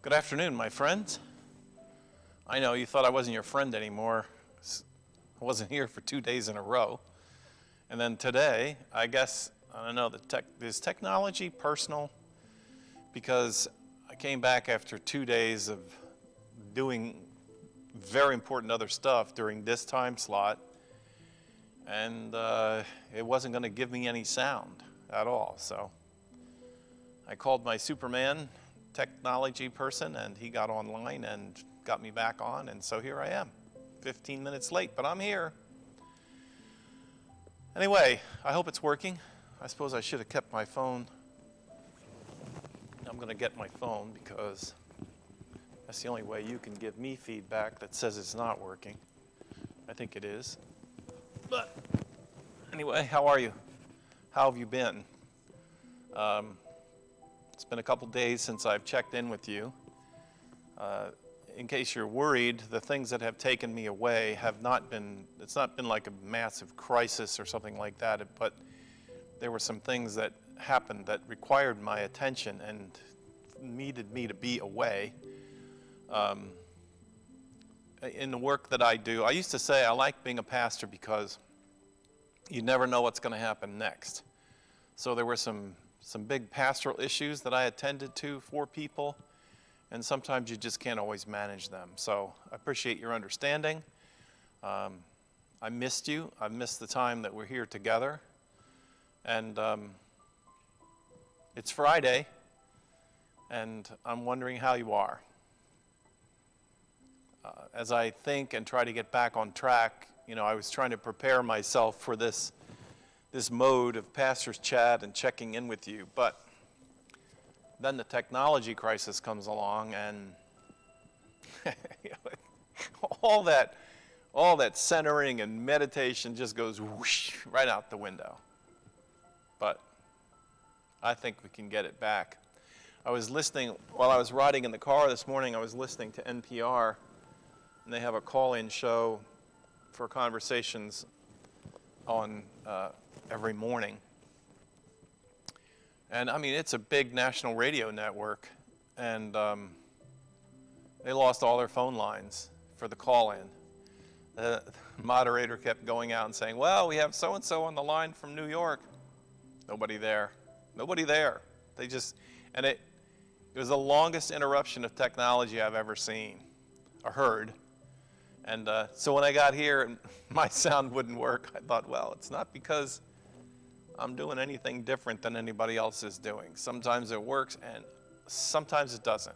Good afternoon, my friends. I know you thought I wasn't your friend anymore. I wasn't here for 2 days in a row. And then today, I guess, I don't know, is technology personal? Because I came back after 2 days of doing very important other stuff during this time slot, and it wasn't going to give me any sound at all. So I called my Superman technology person, and he got online and got me back on, and so here I am, 15 minutes late, but I'm here. Anyway, I hope it's working. I suppose I should have kept my phone. I'm going to get my phone because that's the only way you can give me feedback that says it's not working. I think it is. But anyway, how are you? How have you been? It's been a couple days since I've checked in with you. In case you're worried, the things that have taken me away have not been, it's not been like a massive crisis or something like that, but there were some things that happened that required my attention and needed me to be away. In the work that I do, I used to say I like being a pastor because you never know what's going to happen next. So there were some big pastoral issues that I attended to for people, and sometimes you just can't always manage them. So I appreciate your understanding. I missed you. I missed the time that we're here together. And it's Friday, and I'm wondering how you are. As I think and try to get back on track, you know, I was trying to prepare myself for this mode of pastor's chat and checking in with you, but then the technology crisis comes along, and all that centering and meditation just goes whoosh right out the window. But I think we can get it back. I was listening, while I was riding in the car this morning, I was listening to NPR, and they have a call-in show for conversations on every morning. And I mean, it's a big national radio network, and they lost all their phone lines for the call-in. The moderator kept going out and saying, well, we have so-and-so on the line from New York. Nobody there. Nobody there. They just, and it was the longest interruption of technology I've ever seen or heard. And so when I got here and my sound wouldn't work, I thought, well, it's not because I'm doing anything different than anybody else is doing. Sometimes it works and sometimes it doesn't.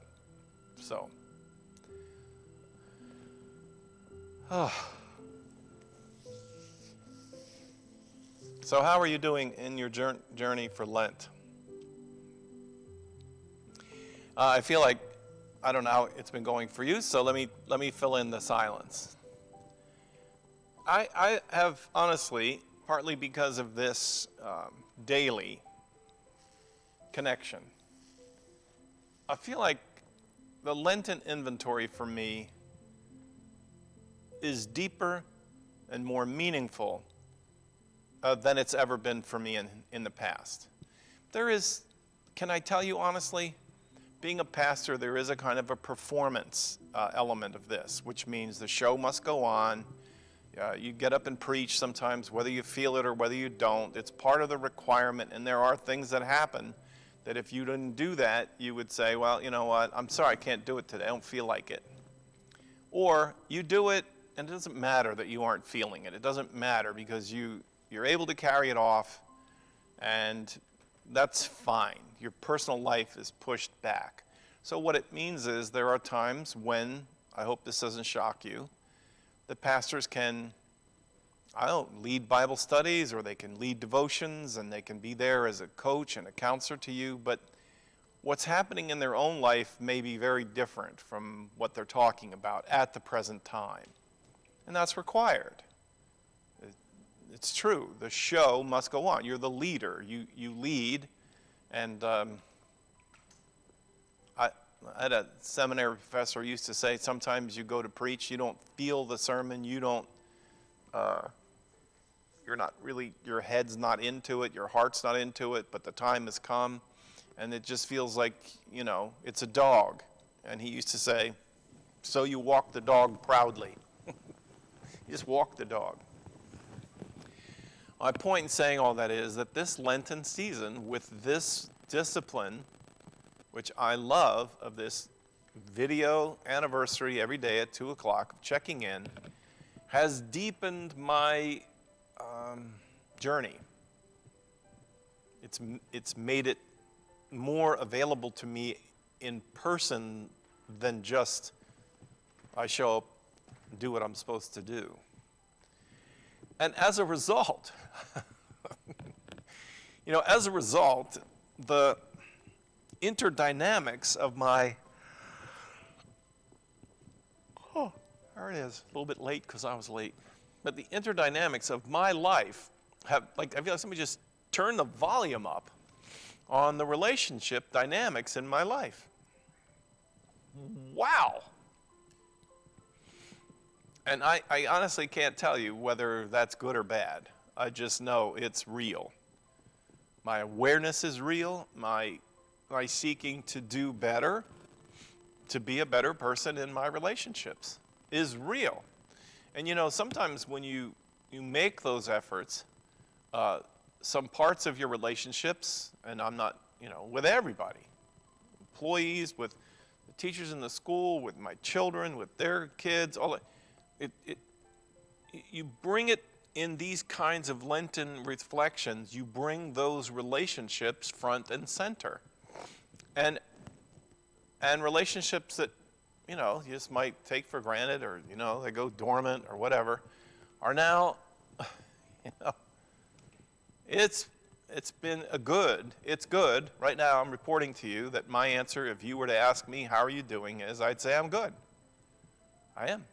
So, So how are you doing in your journey for Lent? I feel like, I don't know how it's been going for you, so let me fill in the silence. I have, honestly, partly because of this daily connection, I feel like the Lenten inventory for me is deeper and more meaningful than it's ever been for me in the past. There is, can I tell you honestly, being a pastor, there is a kind of a performance element of this, which means the show must go on. You get up and preach sometimes, whether you feel it or whether you don't. It's part of the requirement, and there are things that happen that if you didn't do that, you would say, well, you know what, I'm sorry, I can't do it today. I don't feel like it. Or you do it, and it doesn't matter that you aren't feeling it. It doesn't matter because you're able to carry it off, and that's fine. Your personal life is pushed back. So what it means is there are times when, I hope this doesn't shock you, the pastors can, lead Bible studies, or they can lead devotions, and they can be there as a coach and a counselor to you, but what's happening in their own life may be very different from what they're talking about at the present time. And that's required. It's true. The show must go on. You're the leader. You lead. And I had a seminary professor who used to say, sometimes you go to preach, you don't feel the sermon, you don't, you're not really, your head's not into it, your heart's not into it, but the time has come, and it just feels like, you know, it's a dog. And he used to say, so you walk the dog proudly. You just walk the dog. My point in saying all that is that this Lenten season, with this discipline, which I love, of this video anniversary every day at 2 o'clock, checking in, has deepened my journey. It's made it more available to me in person than just I show up and do what I'm supposed to do. And as a result, the interdynamics of my, there it is, a little bit late because I was late. But the interdynamics of my life have, I feel like somebody just turned the volume up on the relationship dynamics in my life. Wow. And I honestly can't tell you whether that's good or bad. I just know it's real. My awareness is real. My seeking to do better, to be a better person in my relationships is real. And sometimes when you make those efforts, some parts of your relationships, and I'm not, with everybody, employees, with the teachers in the school, with my children, with their kids, all that, you bring it in these kinds of Lenten reflections, you bring those relationships front and center. And relationships that, you just might take for granted, or, they go dormant or whatever, are now, it's good. Right now I'm reporting to you that my answer, if you were to ask me, how are you doing, is I'd say I'm good. I am.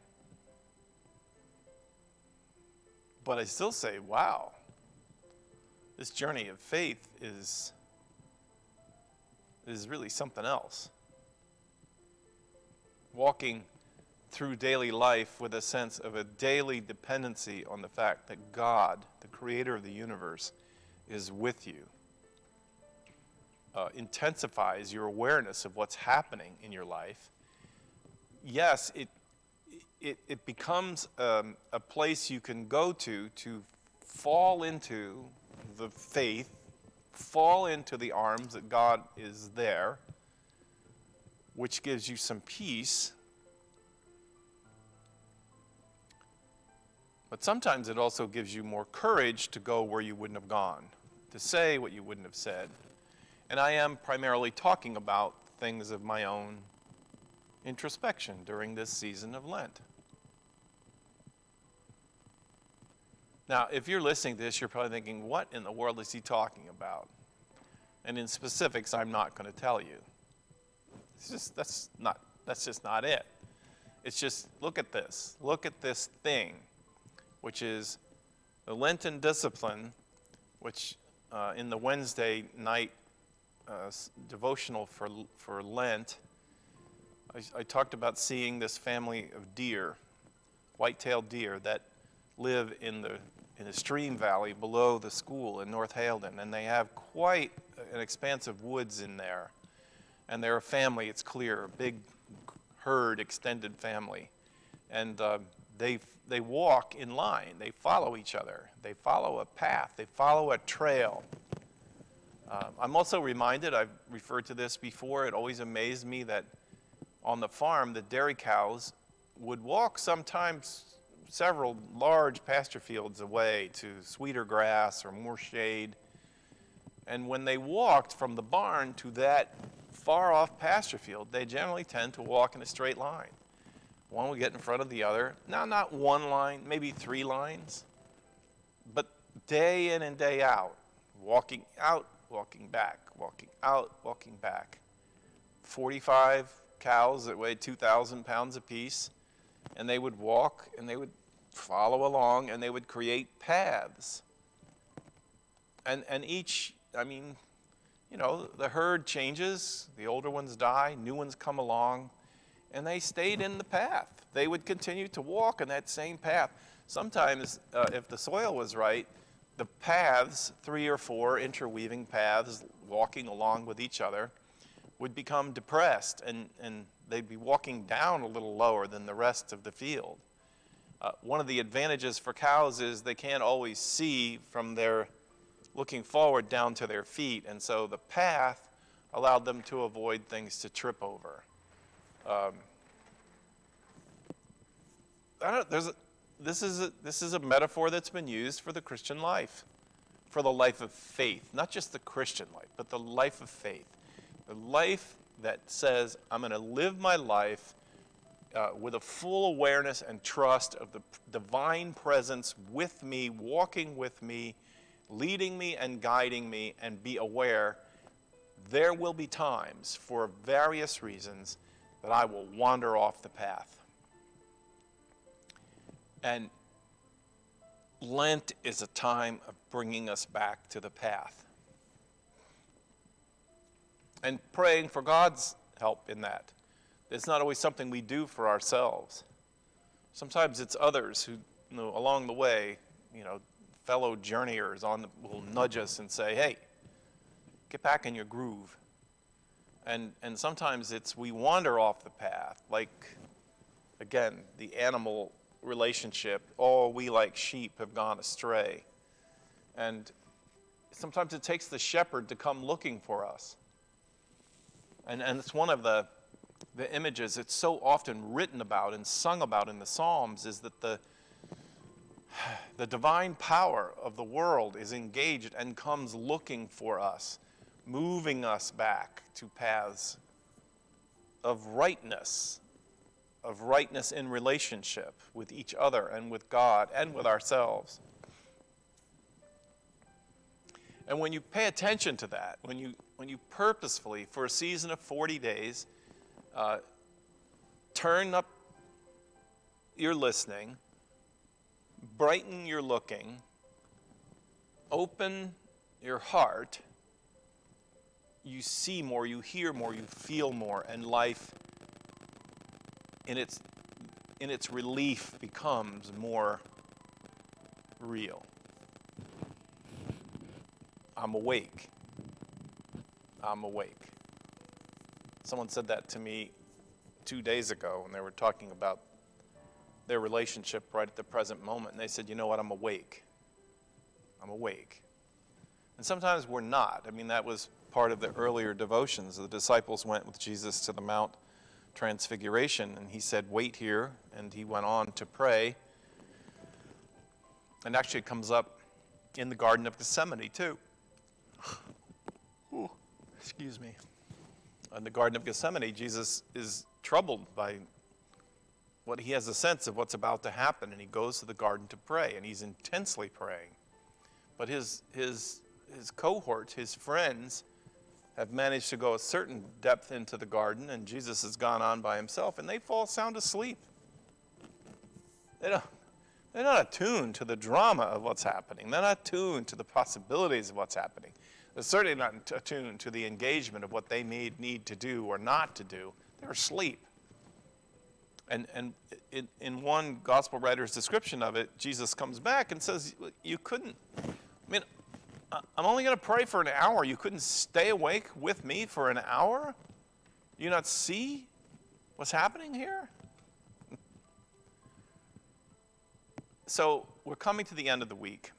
But I still say, wow, this journey of faith is really something else. Walking through daily life with a sense of a daily dependency on the fact that God, the creator of the universe, is with you, intensifies your awareness of what's happening in your life. Yes, it becomes a place you can go to fall into the faith, fall into the arms that God is there, which gives you some peace. But sometimes it also gives you more courage to go where you wouldn't have gone, to say what you wouldn't have said. And I am primarily talking about things of my own introspection during this season of Lent. Now, if you're listening to this, you're probably thinking, what in the world is he talking about? And in specifics, I'm not going to tell you. That's just not it. It's just, look at this. Look at this thing, which is the Lenten discipline, which in the Wednesday night devotional for Lent, I talked about seeing this family of deer, white-tailed deer, that live in the stream valley below the school in North Haledon, and they have quite an expanse of woods in there. And they're a family, it's clear, a big herd, extended family. And they walk in line, they follow each other, they follow a path, they follow a trail. I'm also reminded, I've referred to this before, it always amazed me that on the farm, the dairy cows would walk sometimes several large pasture fields away to sweeter grass or more shade. And when they walked from the barn to that far off pasture field, they generally tend to walk in a straight line. One would get in front of the other. Now, not one line, maybe 3 lines, but day in and day out, walking back, walking out, walking back. 45 cows that weighed 2,000 pounds apiece, and they would walk and they would follow along and they would create paths. And each, the herd changes, the older ones die, new ones come along, and they stayed in the path. They would continue to walk in that same path. Sometimes, if the soil was right, the paths, 3 or 4 interweaving paths walking along with each other, would become depressed, and they'd be walking down a little lower than the rest of the field. One of the advantages for cows is they can't always see from their looking forward down to their feet, and so the path allowed them to avoid things to trip over. This is a metaphor that's been used for the Christian life, for the life of faith, not just the Christian life, but the life of faith. The life that says, I'm going to live my life with a full awareness and trust of the divine presence with me, walking with me, leading me and guiding me, and be aware there will be times, for various reasons, that I will wander off the path. And Lent is a time of bringing us back to the path. And praying for God's help in that. It's not always something we do for ourselves. Sometimes it's others who, along the way, fellow journeyers will nudge us and say, hey, get back in your groove. And sometimes we wander off the path, like, again, the animal relationship. All we like sheep have gone astray. And sometimes it takes the shepherd to come looking for us. And it's one of the images it's so often written about and sung about in the Psalms, is that the divine power of the world is engaged and comes looking for us, moving us back to paths of rightness in relationship with each other and with God and with ourselves. And when you pay attention to that, when you purposefully, for a season of 40 days, turn up your listening, brighten your looking, open your heart, you see more, you hear more, you feel more, and life in its relief becomes more real. I'm awake. I'm awake. Someone said that to me 2 days ago, and they were talking about their relationship right at the present moment. And they said, you know what, I'm awake. I'm awake. And sometimes we're not. I mean, that was part of the earlier devotions. The disciples went with Jesus to the Mount Transfiguration, and he said, wait here, and he went on to pray. And actually it comes up in the Garden of Gethsemane, too. Ooh, excuse me. In the Garden of Gethsemane, Jesus is troubled by what he has a sense of what's about to happen, and he goes to the garden to pray, and he's intensely praying. But his cohort, his friends, have managed to go a certain depth into the garden, and Jesus has gone on by himself, and they fall sound asleep. They're not attuned to the drama of what's happening. They're not attuned to the possibilities of what's happening. They're certainly not attuned to the engagement of what they need to do or not to do. They're asleep. And in one gospel writer's description of it, Jesus comes back and says, you couldn't, I'm only going to pray for an hour. You couldn't stay awake with me for an hour? Do you not see what's happening here? So we're coming to the end of the week.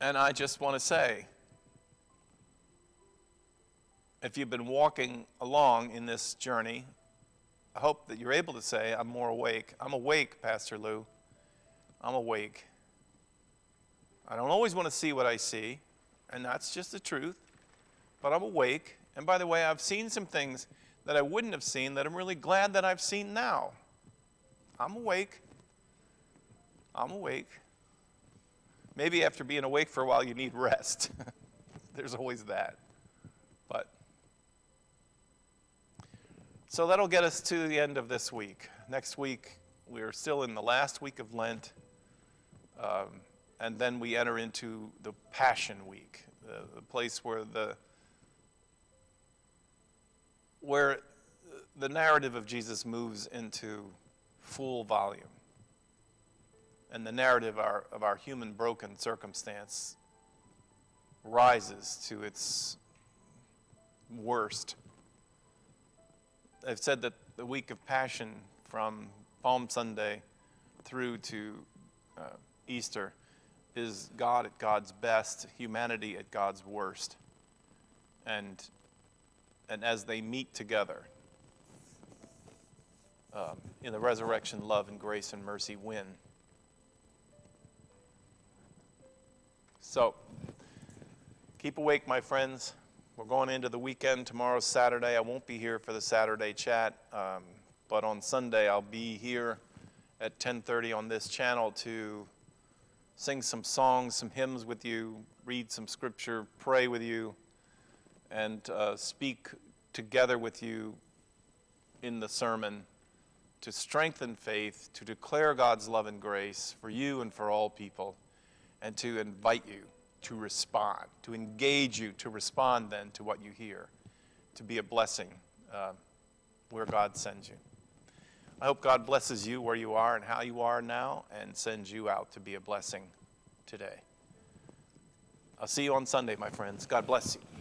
And I just want to say, if you've been walking along in this journey, I hope that you're able to say, I'm more awake. I'm awake, Pastor Lou. I'm awake. I don't always want to see what I see, and that's just the truth, but I'm awake. And by the way, I've seen some things that I wouldn't have seen that I'm really glad that I've seen now. I'm awake. I'm awake. Maybe after being awake for a while, you need rest. There's always that. So that'll get us to the end of this week. Next week, we're still in the last week of Lent, and then we enter into the Passion Week, the place where the narrative of Jesus moves into full volume. And the narrative of our human broken circumstance rises to its worst. I've said that the week of Passion from Palm Sunday through to Easter is God at God's best, humanity at God's worst. And as they meet together, in the resurrection, love and grace and mercy win. So, keep awake, my friends. We're going into the weekend. Tomorrow's Saturday. I won't be here for the Saturday chat, but on Sunday I'll be here at 10:30 on this channel to sing some songs, some hymns with you, read some scripture, pray with you, and speak together with you in the sermon to strengthen faith, to declare God's love and grace for you and for all people, and to invite you to respond, to engage you, to respond then to what you hear, to be a blessing where God sends you. I hope God blesses you where you are and how you are now and sends you out to be a blessing today. I'll see you on Sunday, my friends. God bless you.